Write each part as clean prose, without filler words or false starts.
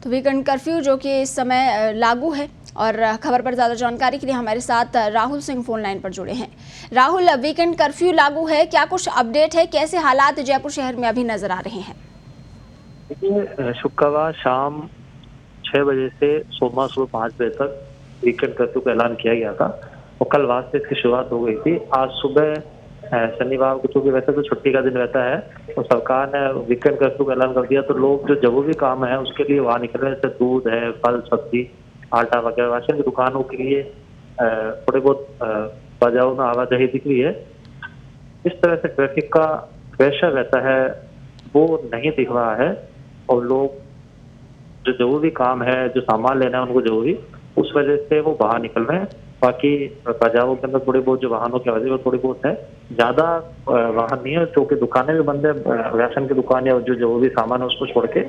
तो weekend curfew जो कि इस समय लागू है और खबर पर ज़्यादा जानकारी के लिए हमारे साथ राहुल सिंह फोन लाइन पर जुड़े हैं। राहुल, वीकेंड कर्फ्यू लागू है, क्या कुछ अपडेट है, कैसे हालात जयपुर शहर में अभी नजर आ रहे हैं? देखिए, शुक्रवार शाम 6 बजे से सोमवार सुबह 5 बजे तक वीकेंड कर्फ्यू का ऐलान किया गया था और कल वार से इसकी शुरुआत हो गई थी। आज सुबह शनिवार को, चूंकि वैसे तो छुट्टी का दिन रहता है, तो सरकार ने वीकेंड कर्फ्यू का ऐलान कर दिया। तो लोग जो जरूरी काम है उसके लिए वहाँ निकल रहे, जैसे दूध है, फल सब्जी, आटा वगैरह, राशन की दुकानों के लिए थोड़े बहुत बाजारों में आवाजाही दिख रही है। इस तरह से ट्रैफिक का प्रेशर रहता है वो नहीं दिख रहा है और लोग जो जरूरी काम है, जो सामान लेना है उनको जरूरी, उस वजह से वो बाहर निकल रहे हैं। बाकी बाजारों के अंदर थोड़ी बहुत जो वाहनों की आवाजाही वो थोड़ी बहुत है, ज्यादा वाहन नहीं है, क्योंकि दुकानें भी बंद है, राशन की दुकान या जो जरूरी सामान है उसको छोड़ के।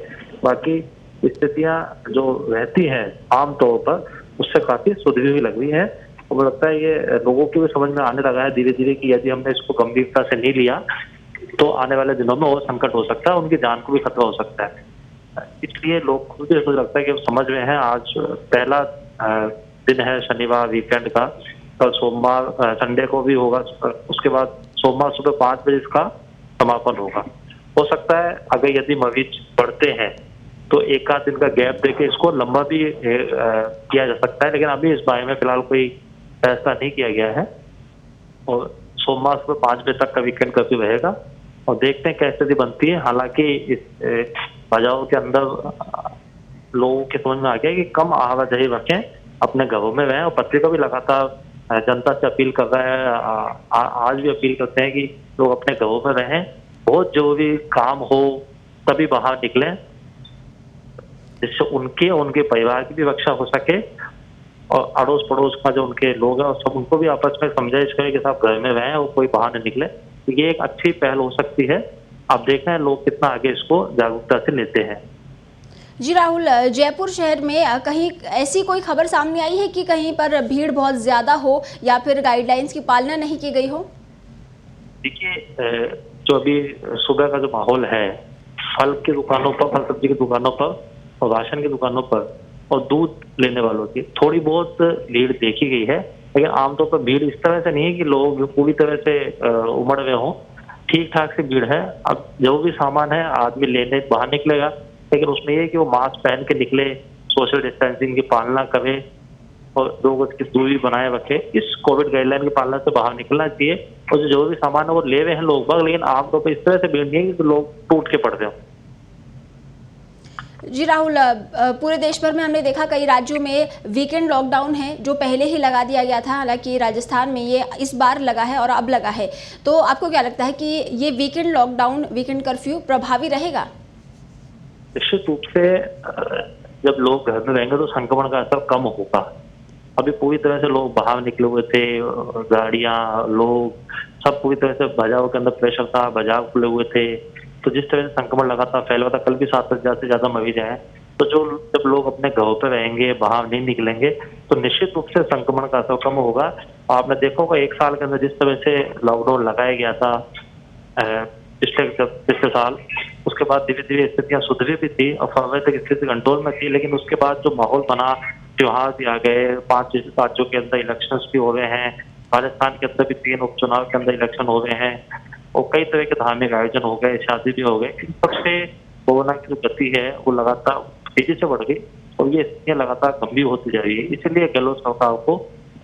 बाकी स्थितियां जो रहती हैं आमतौर पर उससे काफी सुधरी हुई लग रही है और मुझे लगता है ये लोगों की भी समझ में आने लगा है धीरे धीरे कि यदि हमने इसको गंभीरता से नहीं लिया तो आने वाले दिनों में और संकट हो सकता है, उनकी जान को भी खतरा हो सकता है। इसलिए लोग खुद भी मुझे लगता है कि समझ में है। आज पहला दिन है शनिवार वीकेंड का, कल सोमवार संडे को भी होगा, उसके बाद सोमवार सुबह 5 बजे इसका समापन होगा। हो सकता है अगर यदि मरीज बढ़ते हैं तो एक आध दिन का गैप देके इसको लंबा भी किया जा सकता है, लेकिन अभी इस बारे में फिलहाल कोई फैसला नहीं किया गया है। और सोमवार सुबह 5 बजे तक का वीकेंड कर्फ्यू रहेगा और देखते हैं क्या स्थिति बनती है। हालांकि इस बाजारों के अंदर लोगों के समझ में आ गया कि कम आवाजाही रखें, अपने घरों में रहें और पत्रिका भी लगातार जनता से अपील कर रहा है। आज भी अपील करते हैं कि लोग अपने घरों में रहें, बहुत जरूरी काम हो तभी बाहर निकलें, जिससे उनके और उनके परिवार की भी रक्षा हो सके और अड़ोस पड़ोस का जो उनके लोग हैं और सब उनको भी आपस में समझाइश करें कि साहब घर में रहें और कोई बाहर न निकले। तो ये एक अच्छी पहल हो सकती है। अब देखना है लोग कितना आगे इसको जागरूकता से लेते हैं। जी राहुल, जयपुर शहर में कहीं ऐसी कोई खबर सामने आई है कि कहीं पर भीड़ बहुत ज्यादा हो या फिर गाइडलाइंस की पालना नहीं की गई हो? देखिए, जो अभी सुबह का जो माहौल है, फल की दुकानों पर, फल सब्जी की दुकानों पर और राशन की दुकानों पर और दूध लेने वालों की थोड़ी बहुत भीड़ देखी गई है, लेकिन आमतौर पर भीड़ इस तरह से नहीं है कि लोग पूरी तरह से उमड़ रहे हों। ठीक ठाक से भीड़ है। अब जो भी सामान है आदमी लेने बाहर निकलेगा, लेकिन उसमें ये है कि वो मास्क पहन के निकले, सोशल डिस्टेंसिंग की पालना करे और 2 गज की दूरी बनाए रखे। इस कोविड गाइडलाइन की पालना से बाहर निकलना चाहिए और जो भी सामान है वो ले रहे हैं लोग बाग, लेकिन आमतौर पर इस तरह से भीड़ नहीं है कि लोग टूट के पड़ रहे हो। जी राहुल, पूरे देश भर में हमने देखा कई राज्यों में वीकेंड लॉकडाउन है जो पहले ही लगा दिया गया था, हालांकि राजस्थान में ये इस बार लगा है और अब लगा है। तो आपको क्या लगता है कि ये वीकेंड लॉकडाउन, वीकेंड कर्फ्यू प्रभावी रहेगा? निश्चित रूप से जब लोग घर में रहेंगे तो संक्रमण का असर कम होगा। अभी पूरी तरह से लोग बाहर निकले हुए थे, गाड़ियां, लोग सब पूरी तरह से बाजारों के अंदर प्रेशर था, बाजार खुले हुए थे, तो जिस तरह से संक्रमण लगातार फैल रहा था, कल भी 7,000 से ज्यादा मरीज आए। तो जब लोग अपने घरों पर रहेंगे, बाहर नहीं निकलेंगे, तो निश्चित रूप से संक्रमण का असर कम होगा। आपने देखा होगा 1 साल के अंदर जिस तरह से लॉकडाउन लगाया गया था पिछले साल, उसके बाद धीरे धीरे स्थितियां सुधरी भी थी और फरवरी तक स्थिति कंट्रोल में थी, लेकिन उसके बाद जो माहौल बना, त्योहार भी आ गए, 5 राज्यों के अंदर इलेक्शंस भी हो रहे हैं, राजस्थान के अंदर भी 3 उपचुनाव के अंदर इलेक्शन हो रहे हैं और कई तरह के धार्मिक आयोजन हो गए, शादी भी हो गए। इन सबसे कोरोना की जो गति है वो लगातार तेजी से बढ़ गई और ये स्थितियां लगातार गंभीर होती जा रही है। इसलिए गहलोत सरकार को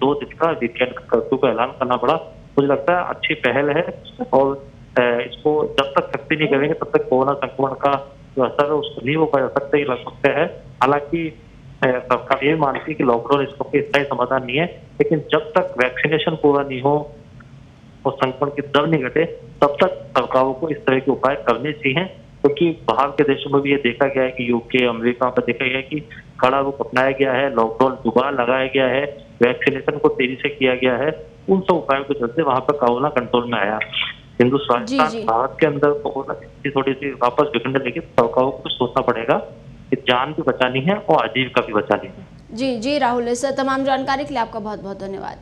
2 दिन का वीकेंड कर्फ्यू का ऐलान करना पड़ा। मुझे लगता है अच्छी पहल है और इसको जब तक सख्ती नहीं करेंगे तब तक कोरोना संक्रमण का जो असर है उसको नहीं रोका जा सकता, ये लग सकता है। हालांकि सरकार ये मानती है कि लॉकडाउन इसका कोई स्थायी समाधान नहीं है, लेकिन जब तक वैक्सीनेशन पूरा नहीं हो और संक्रमण की दर नहीं घटे तब तक सरकारों को इस तरह के उपाय करने चाहिए। क्योंकि बाहर के देशों में भी ये देखा गया है कि यूके, अमेरिका में देखा गया है कि कड़ा रुख अपनाया गया है, लॉकडाउन दोबारा लगाया गया है, वैक्सीनेशन को तेजी से किया गया है। उन सब उपायों के चलते वहां पर कोरोना कंट्रोल में आया। हिंदुस्तान, भारत के अंदर कोरोना की थोड़ी सी वापस बिगड़ने लगी, सरकारों को सोचना पड़ेगा कि जान भी बचानी है और आजीविका भी बचानी है। जी राहुल, इस तमाम जानकारी के लिए आपका बहुत बहुत धन्यवाद।